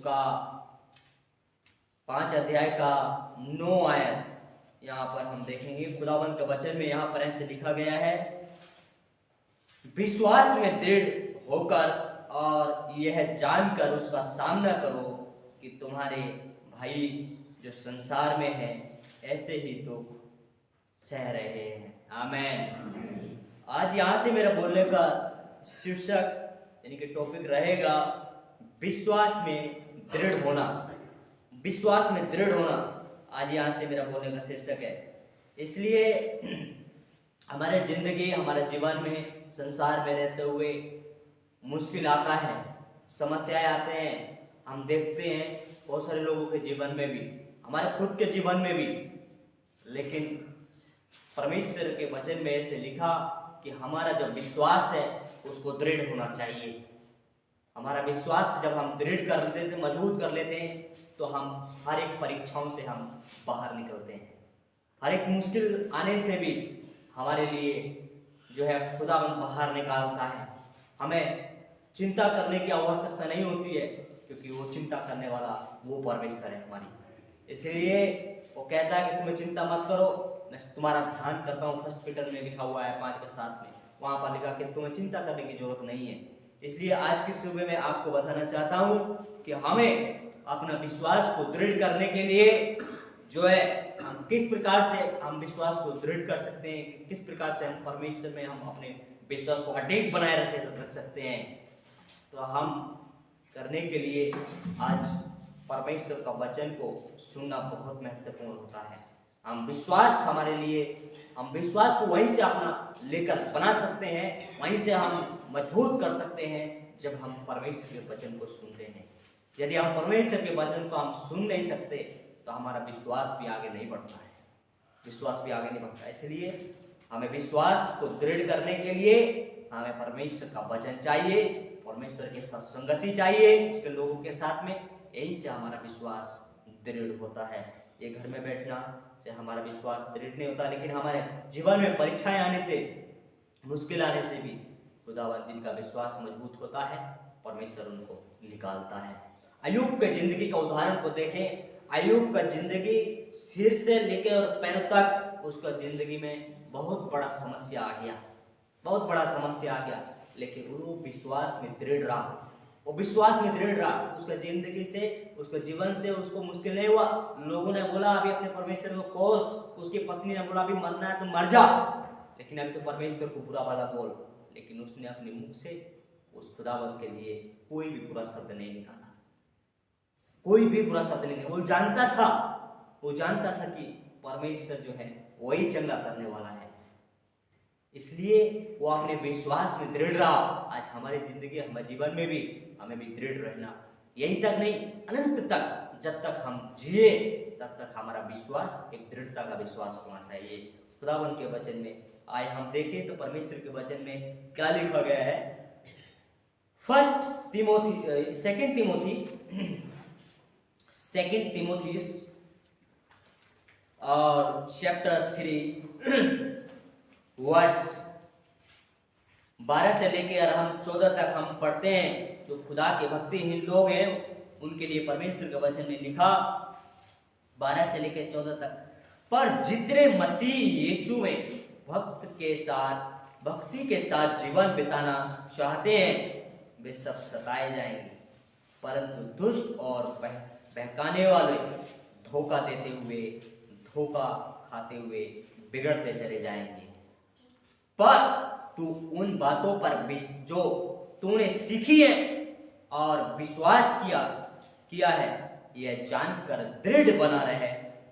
उसका 5 अध्याय का 9 आयत यहाँ पर हम देखेंगे। खुदावंत का वचन में यहाँ पर ऐसे लिखा गया है, विश्वास में दृढ़ होकर और यह जानकर उसका सामना करो कि तुम्हारे भाई जो संसार में है ऐसे ही दुख सह रहे हैं। आमीन। आज यहाँ से मेरा बोलने का शीर्षक यानी कि टॉपिक रहेगा विश्वास में दृढ़ होना। विश्वास में दृढ़ होना आज यहाँ से मेरा बोलने का शीर्षक है। इसलिए हमारे जिंदगी, हमारे जीवन में, संसार में रहते हुए मुश्किल आता है, समस्याएं आते हैं। हम देखते हैं बहुत सारे लोगों के जीवन में भी, हमारे खुद के जीवन में भी। लेकिन परमेश्वर के वचन में ऐसे लिखा कि हमारा जो विश्वास है उसको दृढ़ होना चाहिए। हमारा विश्वास जब हम दृढ़ कर लेते हैं, मजबूत कर लेते हैं, तो हम हर एक परीक्षाओं से हम बाहर निकलते हैं। हर एक मुश्किल आने से भी हमारे लिए जो है खुदावंद बाहर निकालता है। हमें चिंता करने की आवश्यकता नहीं होती है, क्योंकि वो चिंता करने वाला वो परमेश्वर है हमारी। इसलिए वो कहता है कि तुम्हें चिंता मत करो, मैं तुम्हारा ध्यान करता हूँ। 1 पीटर में लिखा हुआ है 5:7 में, वहां पर लिखा कि तुम्हें चिंता करने की जरूरत नहीं है। इसलिए आज की सुबह में आपको बताना चाहता हूँ कि हमें अपना विश्वास को दृढ़ करने के लिए जो है हम किस प्रकार से हम विश्वास को दृढ़ कर सकते हैं, किस प्रकार से हम परमेश्वर में हम अपने विश्वास को अटैक बनाए रख सकते हैं। तो हम करने के लिए आज परमेश्वर का वचन को सुनना बहुत महत्वपूर्ण होता है। हम विश्वास हमारे लिए, हम विश्वास को वहीं से अपना लेकर बना सकते हैं, वहीं से हम मजबूत कर सकते हैं जब हम परमेश्वर के वचन को सुनते हैं। यदि हम परमेश्वर के वचन को हम सुन नहीं सकते तो हमारा विश्वास भी आगे नहीं बढ़ता है, विश्वास भी आगे नहीं बढ़ता। इसलिए हमें विश्वास को दृढ़ करने के लिए हमें परमेश्वर का वचन चाहिए, परमेश्वर के साथ संगति चाहिए, उसके लोगों के साथ में। यही से हमारा विश्वास दृढ़ होता है। ये घर में बैठना से हमारा विश्वास दृढ़ नहीं होता, लेकिन हमारे जीवन में परीक्षाएं आने से, मुश्किल आने से भी खुदावंद जिनका विश्वास मजबूत होता है, परमेश्वर उनको निकालता है। अय्यूब के जिंदगी का उदाहरण को देखें। अय्यूब का जिंदगी सिर से लेकर और पैरों तक उसका जिंदगी में बहुत बड़ा समस्या आ गया, बहुत बड़ा समस्या आ गया। लेकिन वो विश्वास में दृढ़ रहा, वो विश्वास में दृढ़ रहा। उसका जिंदगी से, उसके जीवन से उसको मुश्किल नहीं हुआ। लोगों ने बोला अभी अपने परमेश्वर को कोस, उसकी पत्नी ने बोला अभी मरना है तो मर जा, लेकिन अभी तो परमेश्वर को बुरा भला बोल। लेकिन उसने अपने मुख से उस खुदावंद के लिए कोई भी बुरा शब्द नहीं निकाला, कोई भी बुरा शब्द नहीं। वो जानता था कि परमेश्वर जो है वही चंगा करने वाला है। इसलिए वो अपने विश्वास में दृढ़ रहा। आज हमारी जिंदगी, हमारे जीवन में भी हमें भी दृढ़ रहना, यहीं तक नहीं अनंत तक, जब तक हम जिए तब तक हमारा विश्वास एक दृढ़ता का विश्वास होना चाहिए। खुदावंद के वचन में आए हम देखें तो परमेश्वर के वचन में क्या लिखा गया है। 2 तिमोथी और चैप्टर 3 वर्ष 12 से लेकर हम 14 तक हम पढ़ते हैं। जो खुदा के भक्तिहीन लोग हैं उनके लिए परमेश्वर के वचन में लिखा 12 से लेकर 14 तक, पर जितने मसीह यीशु में भक्ति के साथ जीवन बिताना चाहते हैं वे सब सताए जाएंगे, परंतु दुष्ट और बहकाने वाले धोखा देते हुए, धोखा खाते हुए बिगड़ते चले जाएंगे। पर तू उन बातों पर जो तूने सीखी है और विश्वास किया है, यह जानकर दृढ़ बना रहे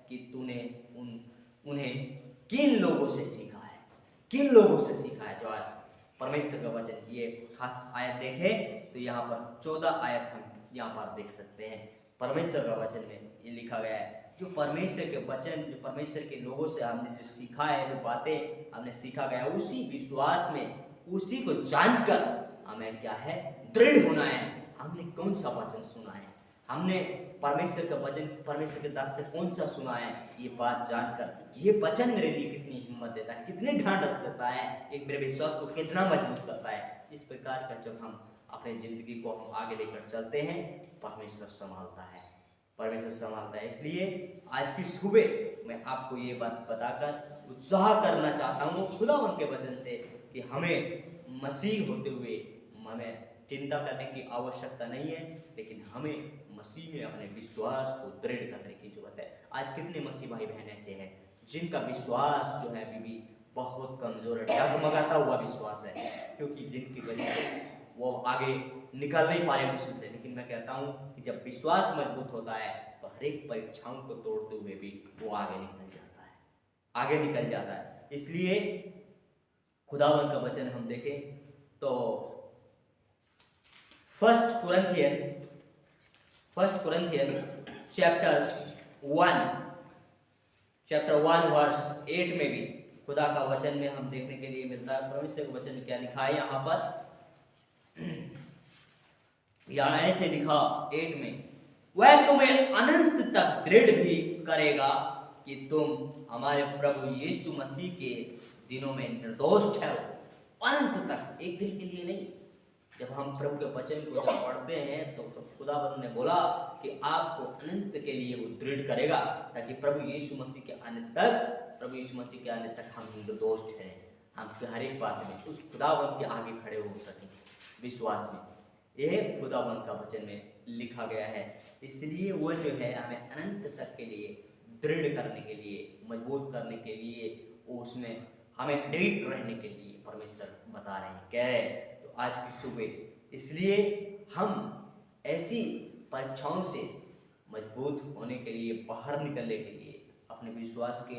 कि तूने उन्हें किन लोगों से सीखा है, किन लोगों से सीखा है। जो आज परमेश्वर का वचन, ये खास आयत देखें तो यहाँ पर 14 आयत हम यहाँ पर देख सकते हैं। परमेश्वर का वचन में ये लिखा गया है, जो परमेश्वर के वचन, जो परमेश्वर के लोगों से हमने जो सीखा है, जो बातें हमने सीखा गया, उसी विश्वास में, उसी को जानकर हमें क्या है, दृढ़ होना है। हमने कौन सा वचन सुना है, हमने परमेश्वर का वचन, परमेश्वर के दास से कौन सा सुना है, ये बात जानकर ये वचन मेरे लिए कितनी हिम्मत देता है, कितने ढांढस देता है, एक मेरे विश्वास को कितना मजबूत करता है। इस प्रकार का जब हम अपनी ज़िंदगी को हम आगे लेकर चलते हैं, परमेश्वर संभालता है, परमेश्वर संभालता है। इसलिए आज की सुबह मैं आपको ये बात बताकर उत्साह करना चाहता हूँ खुदावंद के वचन से कि हमें मसीह होते हुए हमें चिंता करने की आवश्यकता नहीं है, लेकिन हमें मसीह में अपने विश्वास को दृढ़ करने की जरूरत है। आज कितने मसीह भाई बहन ऐसे हैं जिनका विश्वास जो है अभी भी बहुत कमजोर है, डगमगाता हुआ विश्वास है, क्योंकि जिनकी वजह से वो आगे निकल नहीं पा रहे मुश्किल से। लेकिन मैं कहता हूँ कि जब विश्वास मजबूत होता है तो हर एक परीक्षाओं को तोड़ते हुए भी वो आगे निकल जाता है, आगे निकल जाता है। इसलिए खुदावंद का वचन हम देखें तो फर्स्ट कुरिन्थियन चैप्टर 1 वर्स 8 में भी खुदा का वचन में हम देखने के लिए मिलता है। परमेश्वर का वचन क्या लिखा है यहाँ पर, यहाँ ऐसे लिखा 8 में, वह तुम्हें अनंत तक दृढ़ भी करेगा कि तुम हमारे प्रभु यीशु मसीह के दिनों में निर्दोष ठहरो। अनंत तक, एक दिन के लिए नहीं। जब हम प्रभु के वचन को जब पढ़ते हैं तो खुदावंद ने बोला कि आपको अनंत के लिए वो दृढ़ करेगा, ताकि प्रभु यीशु मसीह के आने तक हम निर्दोष ठहरे, हम हर एक बात में उस खुदावंद के आगे खड़े हो सकें विश्वास में। यह खुदावंद का वचन में लिखा गया है। इसलिए वो जो है हमें अनंत तक के लिए दृढ़ करने के लिए, मजबूत करने के लिए, उसमें हमें अडिग रहने के लिए परमेश्वर बता रहे हैं। क्या है? तो आज की सुबह इसलिए हम ऐसी परीक्षाओं से मजबूत होने के लिए, बाहर निकलने के लिए अपने विश्वास के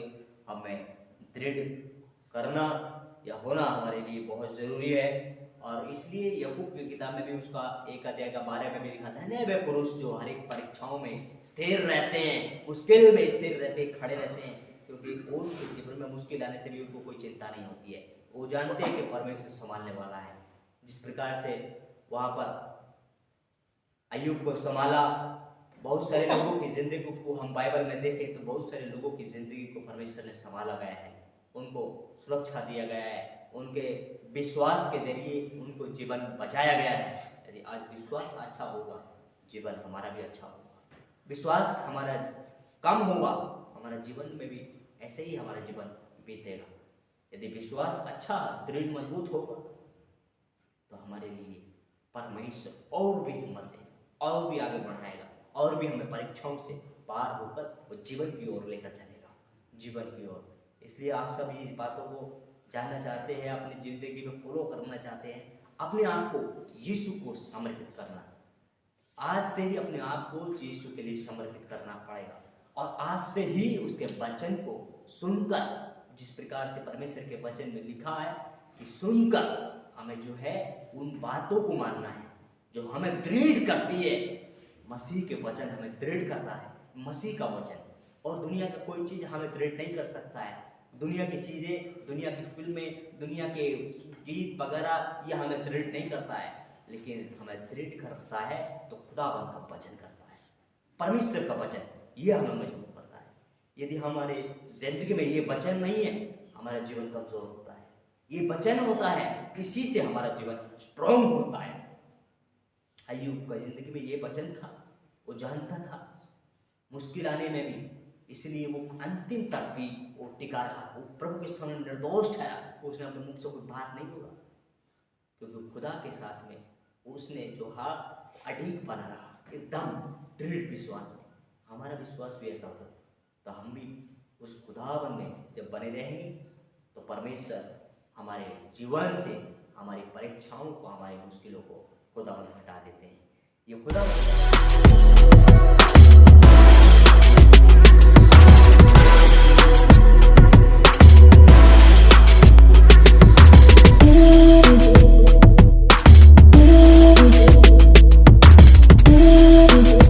हमें दृढ़ करना या होना हमारे लिए बहुत ज़रूरी है। और इसलिए याकूब की किताब में भी उसका 1 अध्याय का 12 में भी लिखा था, धन्य वे पुरुष जो हर एक परीक्षाओं में स्थिर रहते हैं, मुश्किल में स्थिर रहते हैं, खड़े रहते हैं, क्योंकि उनके जीवन में मुश्किल आने से भी उनको कोई चिंता नहीं होती है। वो जानते हैं कि परमेश्वर संभालने वाला है। जिस प्रकार से वहाँ पर अय्यूब को संभाला, बहुत सारे लोगों की जिंदगी को हम बाइबल में देखें तो बहुत सारे लोगों की जिंदगी को परमेश्वर ने संभाला गया है, उनको सुरक्षा दिया गया है, उनके विश्वास के जरिए उनको जीवन बचाया गया है। यदि आज विश्वास अच्छा होगा, जीवन हमारा भी अच्छा होगा। विश्वास हमारा कम होगा, हमारा जीवन में भी ऐसे ही हमारा जीवन बीतेगा। यदि विश्वास अच्छा, दृढ़, मजबूत होगा तो हमारे लिए परमेश्वर और भी हिम्मत देगा, और भी आगे बढ़ाएगा, और भी हमें परीक्षाओं से पार होकर वो जीवन की ओर लेकर चलेगा, जीवन की ओर। इसलिए आप सब ये बातों को जानना चाहते हैं, अपनी जिंदगी में फॉलो करना चाहते हैं, अपने आप को यीशु को समर्पित करना। आज से ही अपने आप को यीशु के लिए समर्पित करना पड़ेगा, और आज से ही उसके वचन को सुनकर, जिस प्रकार से परमेश्वर के वचन में लिखा है कि सुनकर हमें जो है उन बातों को मानना है जो हमें दृढ़ करती है। मसीह के वचन हमें दृढ़ करता है, मसीह का वचन, और दुनिया का कोई चीज़ हमें दृढ़ नहीं कर सकता है। दुनिया की चीज़ें, दुनिया की फिल्में, दुनिया के गीत वगैरह ये हमें दृढ़ नहीं करता है, लेकिन हमें दृढ़ करता है तो खुदावंद का वचन करता है, परमेश्वर का वचन, ये हमें मजबूत करता है। यदि हमारे जिंदगी में ये वचन नहीं है, हमारा जीवन कमजोर होता है। ये वचन होता है, इसी से हमारा जीवन स्ट्रॉन्ग होता है। अय्यूब का जिंदगी में ये वचन था, वो जानता था मुश्किल आने में भी, इसलिए वो अंतिम तक भी वो टिका रहा, वो प्रभु के सामने निर्दोष ठहरा, उसने अपने मुख से कोई बात नहीं बोला, क्योंकि खुदा के साथ में उसने जो हाथ अडिग बना रहा, एकदम दृढ़ विश्वास में। हमारा विश्वास भी ऐसा हो तो हम भी उस खुदावन में जब बने रहेंगे तो परमेश्वर हमारे जीवन से हमारी परीक्षाओं को, हमारी मुश्किलों को खुदावन हटा देते हैं। ये खुदावन